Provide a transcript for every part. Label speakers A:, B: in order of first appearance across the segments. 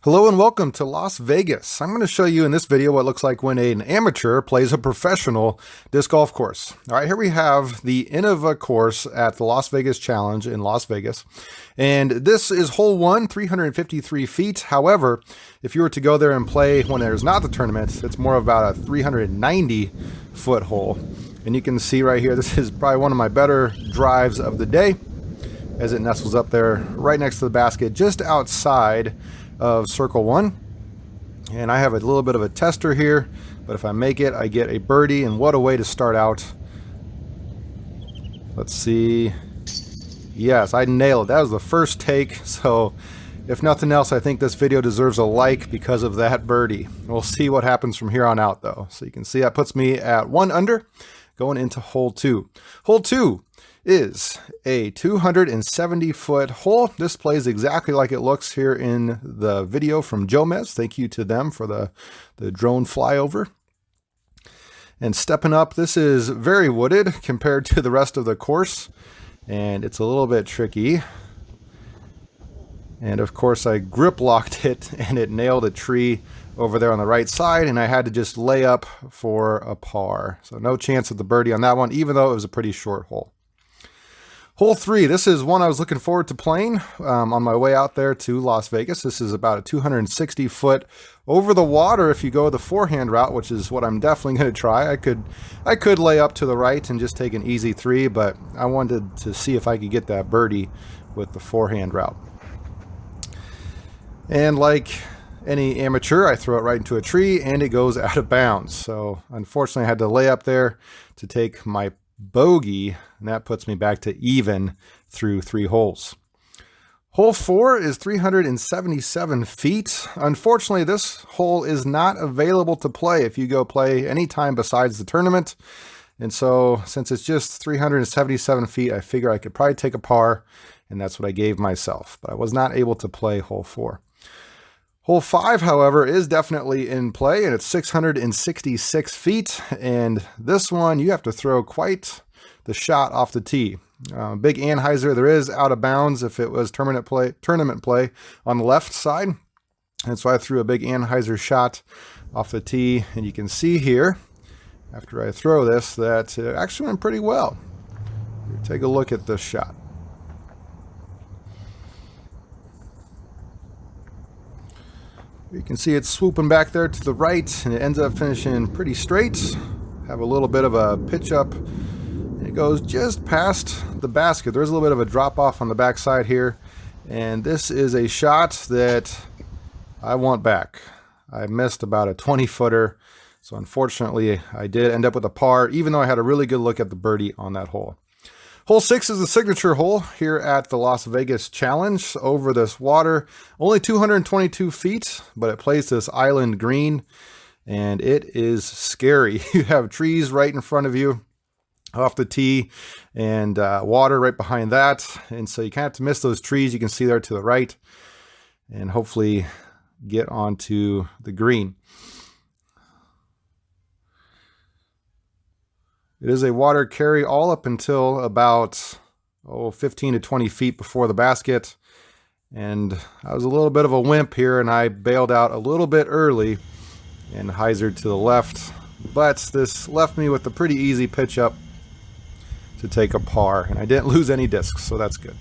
A: Hello and welcome to Las Vegas. I'm going to show you in this video what looks like when an amateur plays a professional disc golf course. All right, here we have the Innova course at the Las Vegas Challenge in Las Vegas. And this is hole 1, 353 feet. However, if you were to go there and play when there's not the tournament, it's more about a 390 foot hole. And you can see right here, this is probably one of my better drives of the day as it nestles up there right next to the basket just outside of circle 1. And I have a little bit of a tester here, but if I make it, I get a birdie, and what a way to start out. Let's see. Yes, I nailed it. That was the first take, so if nothing else, I think this video deserves a like because of that birdie. We'll see what happens from here on out though. So you can see that puts me at 1 under going into hole 2. Hole 2 is a 270 foot hole. This plays exactly like it looks here in the video from Jomez. Thank you to them for the drone flyover. And stepping up, this is very wooded compared to the rest of the course, and it's a little bit tricky. And of course I grip locked it and it nailed a tree over there on the right side, and I had to just lay up for a par. So no chance of the birdie on that one, even though it was a pretty short hole. Hole 3, this is one I was looking forward to playing on my way out there to Las Vegas. This is about a 260 foot over the water if you go the forehand route, which is what I'm definitely going to try. I could lay up to the right and just take an easy 3, but I wanted to see if I could get that birdie with the forehand route. And like any amateur, I throw it right into a tree and it goes out of bounds. So unfortunately I had to lay up there to take my bogey, and that puts me back to even through 3 holes. Hole 4 is 377 feet. Unfortunately, this hole is not available to play if you go play any time besides the tournament. And so since it's just 377 feet, I figure I could probably take a par, and that's what I gave myself. But I was not able to play hole 4. Hole 5, however, is definitely in play, and it's 666 feet. And this one, you have to throw quite the shot off the tee. Big Anheuser, there is out of bounds if it was tournament play on the left side. And so I threw a big Anheuser shot off the tee, and you can see here, after I throw this, that it actually went pretty well. Take a look at this shot. You can see it's swooping back there to the right, and it ends up finishing pretty straight. Have a little bit of a pitch up, and it goes just past the basket. There's a little bit of a drop off on the backside here, and this is a shot that I want back. I missed about a 20-footer, so unfortunately I did end up with a par, even though I had a really good look at the birdie on that hole. Hole 6 is the signature hole here at the Las Vegas Challenge over this water. Only 222 feet, but it plays this island green, and it is scary. You have trees right in front of you off the tee and water right behind that. And so you kind of have to miss those trees you can see there to the right and hopefully get onto the green. It is a water carry all up until about 15 to 20 feet before the basket. And I was a little bit of a wimp here, and I bailed out a little bit early and hyzered to the left. But this left me with a pretty easy pitch up to take a par, and I didn't lose any discs, so that's good.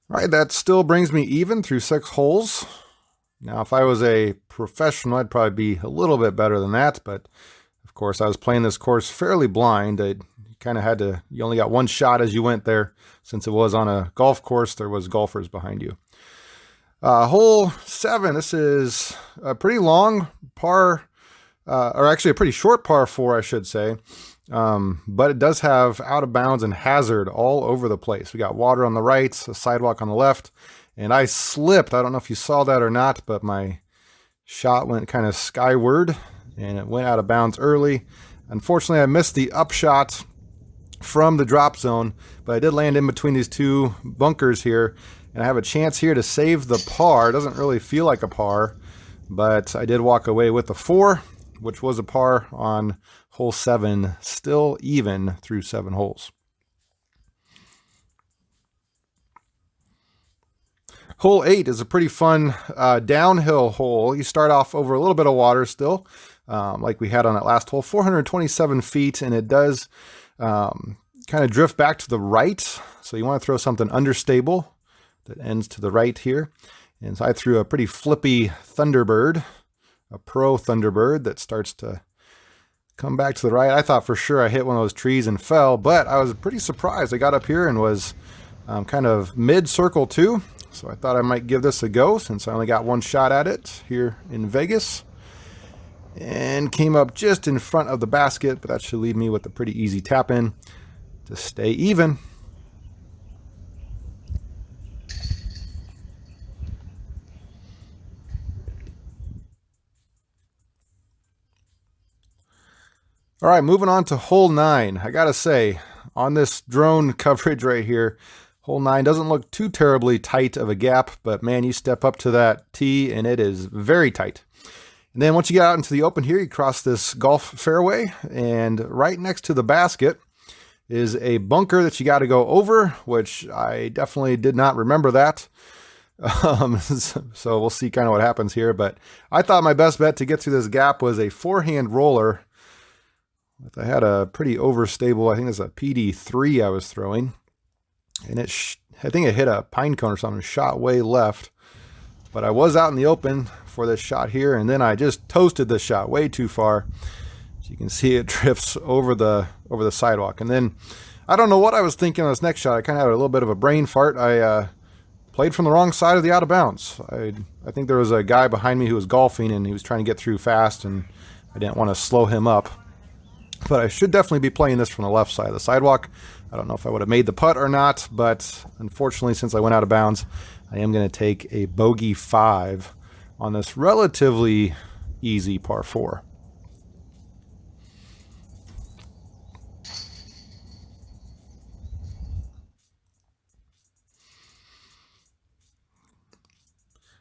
A: All right, that still brings me even through 6 holes. Now, if I was a professional, I'd probably be a little bit better than that, but of course, I was playing this course fairly blind. I kind of had to, you only got one shot as you went there. Since it was on a golf course, there was golfers behind you. Hole 7, this is a pretty long par, or actually a pretty short par 4, I should say. But it does have out of bounds and hazard all over the place. We got water on the right, a sidewalk on the left, and I slipped. I don't know if you saw that or not, but my shot went kind of skyward and it went out of bounds early. Unfortunately, I missed the upshot from the drop zone, but I did land in between these 2 bunkers here, and I have a chance here to save the par. It doesn't really feel like a par, but I did walk away with the 4, which was a par on hole 7 still even through 7 holes. Hole 8 is a pretty fun downhill hole. You start off over a little bit of water still, like we had on that last hole, 427 feet, and it does kind of drift back to the right. So you want to throw something understable that ends to the right here. And so I threw a pretty flippy Thunderbird, a Pro Thunderbird that starts to come back to the right. I thought for sure I hit one of those trees and fell, but I was pretty surprised. I got up here and was kind of mid-circle too. So I thought I might give this a go since I only got one shot at it here in Vegas. And came up just in front of the basket, but that should leave me with a pretty easy tap in to stay even. All right, moving on to hole 9. I gotta say, on this drone coverage right here, hole 9 doesn't look too terribly tight of a gap, but man, you step up to that tee and it is very tight. And then once you get out into the open here, you cross this golf fairway, and right next to the basket is a bunker that you got to go over, which I definitely did not remember that. So we'll see kind of what happens here, but I thought my best bet to get through this gap was a forehand roller. I had a pretty overstable, I think it's a PD3 I was throwing, and I think it hit a pine cone or something, shot way left. But I was out in the open for this shot here, and then I just toasted this shot way too far. As you can see, it drifts over the sidewalk. And then I don't know what I was thinking on this next shot. I kind of had a little bit of a brain fart. I played from the wrong side of the out of bounds. I think there was a guy behind me who was golfing, and he was trying to get through fast, and I didn't want to slow him up. But I should definitely be playing this from the left side of the sidewalk. I don't know if I would have made the putt or not, but unfortunately, since I went out of bounds, I am going to take a bogey 5 on this relatively easy par 4.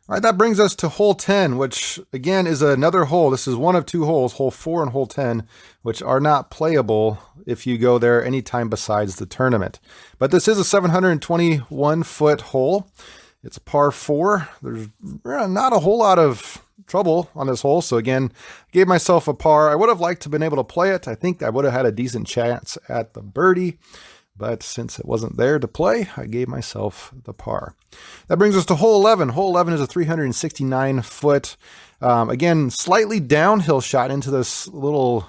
A: All right, that brings us to hole 10, which again is another hole. This is one of 2 holes, hole 4 and hole 10, which are not playable if you go there anytime besides the tournament. But this is a 721-foot hole. It's a par 4. There's not a whole lot of trouble on this hole. So again, gave myself a par. I would have liked to have been able to play it. I think I would have had a decent chance at the birdie. But since it wasn't there to play, I gave myself the par. That brings us to hole 11. Hole 11 is a 369-foot, again, slightly downhill shot into this little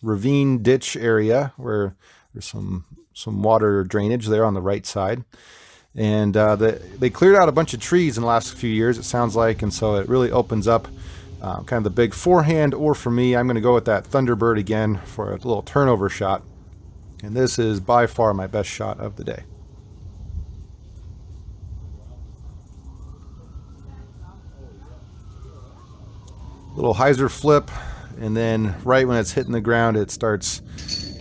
A: ravine ditch area where there's some water drainage there on the right side. And they cleared out a bunch of trees in the last few years, it sounds like, and so it really opens up kind of the big forehand, or for me, I'm going to go with that Thunderbird again for a little turnover shot. And this is by far my best shot of the day. Little hyzer flip, and then right when it's hitting the ground, it starts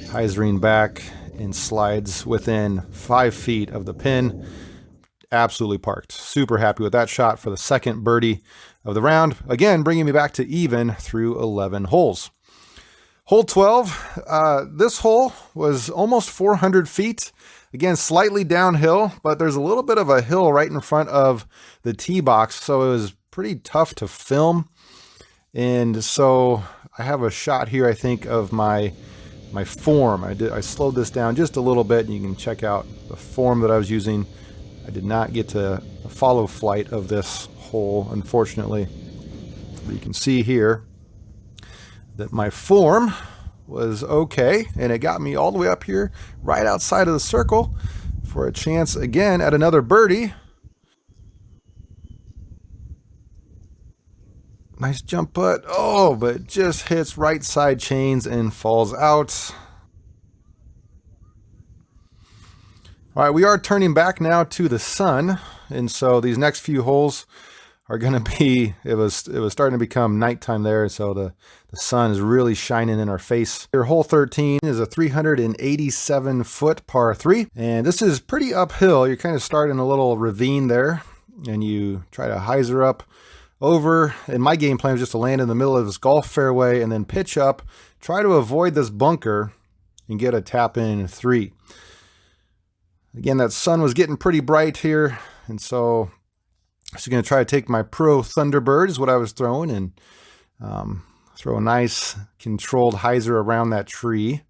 A: hyzering back and slides within 5 feet of the pin. Absolutely parked. Super happy with that shot for the second birdie of the round. Again, bringing me back to even through 11 holes. Hole 12, this hole was almost 400 feet. Again, slightly downhill, but there's a little bit of a hill right in front of the tee box, so it was pretty tough to film. And so I have a shot here, I think, of my form. I slowed this down just a little bit, and you can check out the form that I was using. I did not get to follow flight of this hole, unfortunately. But you can see here that my form was okay, and it got me all the way up here right outside of the circle for a chance again at another birdie. Nice jump putt. Oh, but just hits right side chains and falls out. All right, we are turning back now to the sun, and so these next few holes are going to be, it was starting to become nighttime there, so the sun is really shining in our face. Here, hole 13 is a 387-foot par 3, and this is pretty uphill. You're kind of starting a little ravine there, and you try to hyzer up over, and my game plan was just to land in the middle of this golf fairway and then pitch up, try to avoid this bunker and get a tap in 3. Again, that sun was getting pretty bright here, and so I'm just going to try to take my Pro Thunderbird is what I was throwing, and throw a nice controlled hyzer around that tree.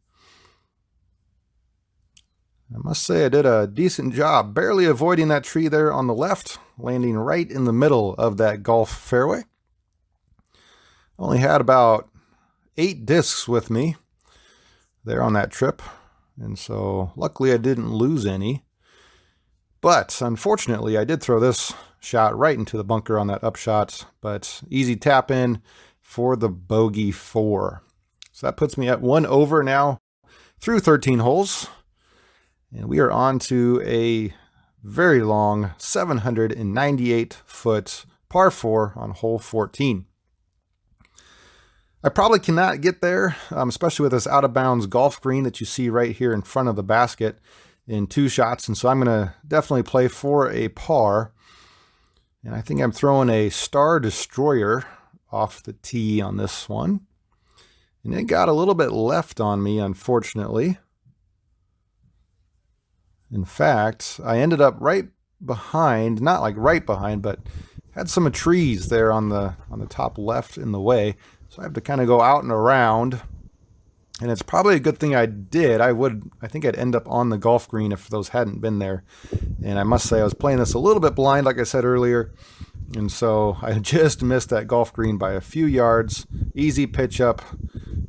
A: I must say I did a decent job, barely avoiding that tree there on the left, landing right in the middle of that golf fairway. Only had about 8 discs with me there on that trip, and so luckily I didn't lose any. But unfortunately, I did throw this shot right into the bunker on that upshot, but easy tap in for the bogey 4. So that puts me at 1 over now through 13 holes. And we are on to a very long 798-foot par 4 on hole 14. I probably cannot get there, especially with this out-of-bounds golf green that you see right here in front of the basket in 2 shots. And so I'm going to definitely play for a par. And I think I'm throwing a Star Destroyer off the tee on this one. And it got a little bit left on me, unfortunately. In fact, I ended up right behind, not like right behind, but had some trees there on the top left in the way. So I have to kind of go out and around. And it's probably a good thing I did. I think I'd end up on the golf green if those hadn't been there. And I must say I was playing this a little bit blind, like I said earlier. And so I just missed that golf green by a few yards. Easy pitch up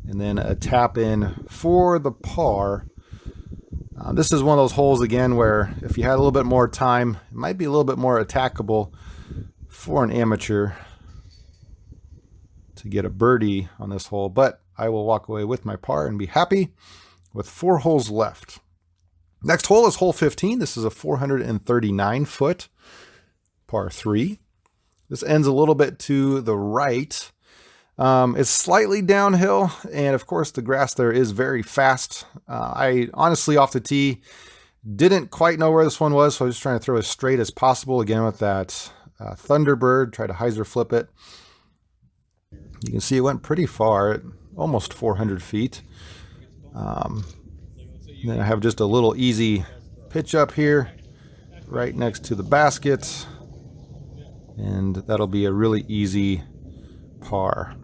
A: and then a tap in for the par. This is one of those holes again where if you had a little bit more time, it might be a little bit more attackable for an amateur to get a birdie on this hole, but I will walk away with my par and be happy with 4 holes left. Next hole is hole 15. This is a 439-foot par 3. This ends a little bit to the right. It's slightly downhill, and of course the grass there is very fast. I honestly, off the tee, didn't quite know where this one was, so I was just trying to throw as straight as possible again with that Thunderbird, try to hyzer flip it. You can see it went pretty far, at almost 400 feet. Then I have just a little easy pitch up here, right next to the basket, and that'll be a really easy par.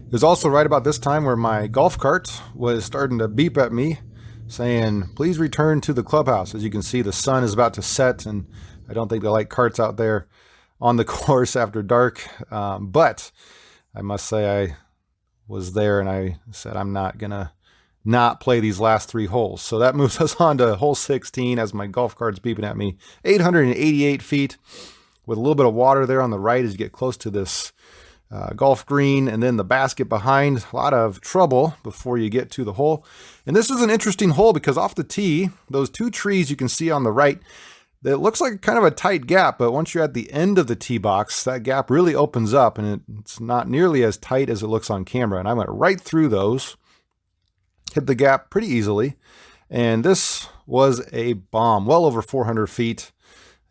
A: It was also right about this time where my golf cart was starting to beep at me, saying, please return to the clubhouse. As you can see, the sun is about to set, and I don't think they like carts out there on the course after dark. But I must say I was there, and I said I'm not going to not play these last 3 holes. So that moves us on to hole 16 as my golf cart's beeping at me. 888 feet with a little bit of water there on the right as you get close to this golf green, and then the basket behind. A lot of trouble before you get to the hole. And this is an interesting hole because off the tee, those 2 trees you can see on the right, it looks like kind of a tight gap, but once you're at the end of the tee box, that gap really opens up, and it's not nearly as tight as it looks on camera. And I went right through those, hit the gap pretty easily, and this was a bomb, well over 400 feet.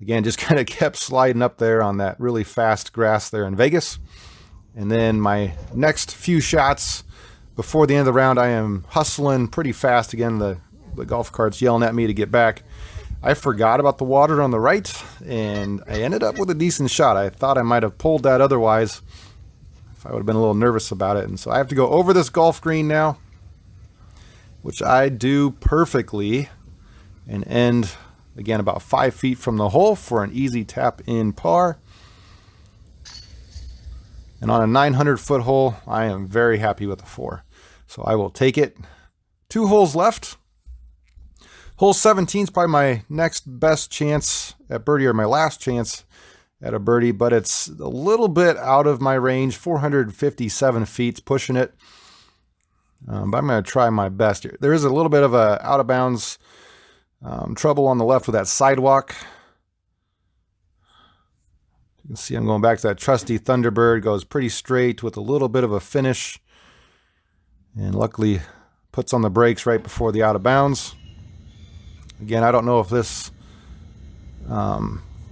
A: Again, just kind of kept sliding up there on that really fast grass there in Vegas. And then my next few shots before the end of the round, I am hustling pretty fast. Again, the golf cart's yelling at me to get back. I forgot about the water on the right, and I ended up with a decent shot. I thought I might have pulled that otherwise if I would have been a little nervous about it. And so I have to go over this golf green now, which I do perfectly, and end, again, about 5 feet from the hole for an easy tap in par. And on a 900-foot hole, I am very happy with the 4. So I will take it. 2 holes left. Hole 17 is probably my next best chance at birdie, or my last chance at a birdie, but it's a little bit out of my range. 457 feet, pushing it. But I'm going to try my best here. There is a little bit of a out-of-bounds trouble on the left with that sidewalk. You can see I'm going back to that trusty Thunderbird. Goes pretty straight with a little bit of a finish. And luckily puts on the brakes right before the out of bounds. Again, I don't know if this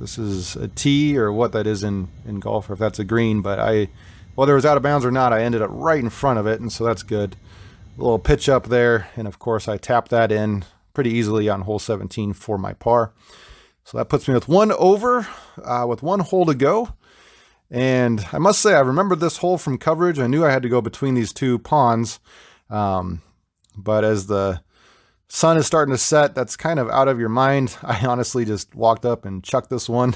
A: this is a tee or what that is in golf, or if that's a green, but whether it was out of bounds or not, I ended up right in front of it, and so that's good. A little pitch up there, and of course I tapped that in pretty easily on hole 17 for my par. So that puts me with 1 over, with 1 hole to go. And I must say, I remembered this hole from coverage. I knew I had to go between these 2 ponds, but as the sun is starting to set, that's kind of out of your mind. I honestly just walked up and chucked this one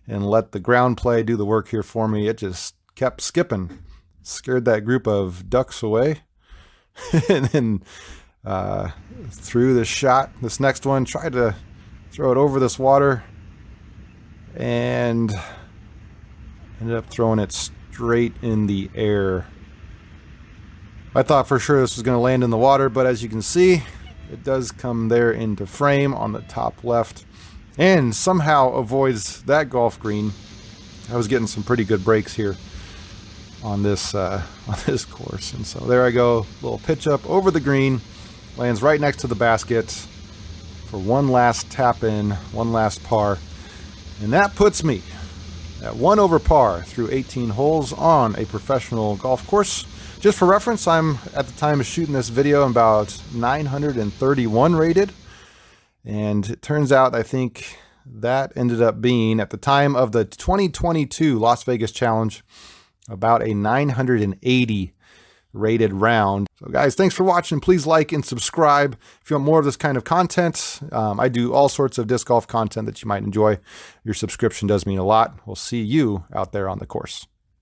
A: and let the ground play do the work here for me. It just kept skipping, scared that group of ducks away. And then threw this shot, this next one, tried to throw it over this water, and ended up throwing it straight in the air. I thought for sure this was going to land in the water, but as you can see, it does come there into frame on the top left and somehow avoids that golf green. I was getting some pretty good breaks here on this course, and so there I go, little pitch up over the green, lands right next to the basket for one last tap in, one last par, and that puts me at 1 over par through 18 holes on a professional golf course. Just for reference, I'm at the time of shooting this video about 931 rated, and it turns out I think that ended up being, at the time of the 2022 Las Vegas Challenge, about a 980 rated round. So guys, thanks for watching. Please like and subscribe if you want more of this kind of content. I do all sorts of disc golf content that you might enjoy. Your subscription does mean a lot. We'll see you out there on the course.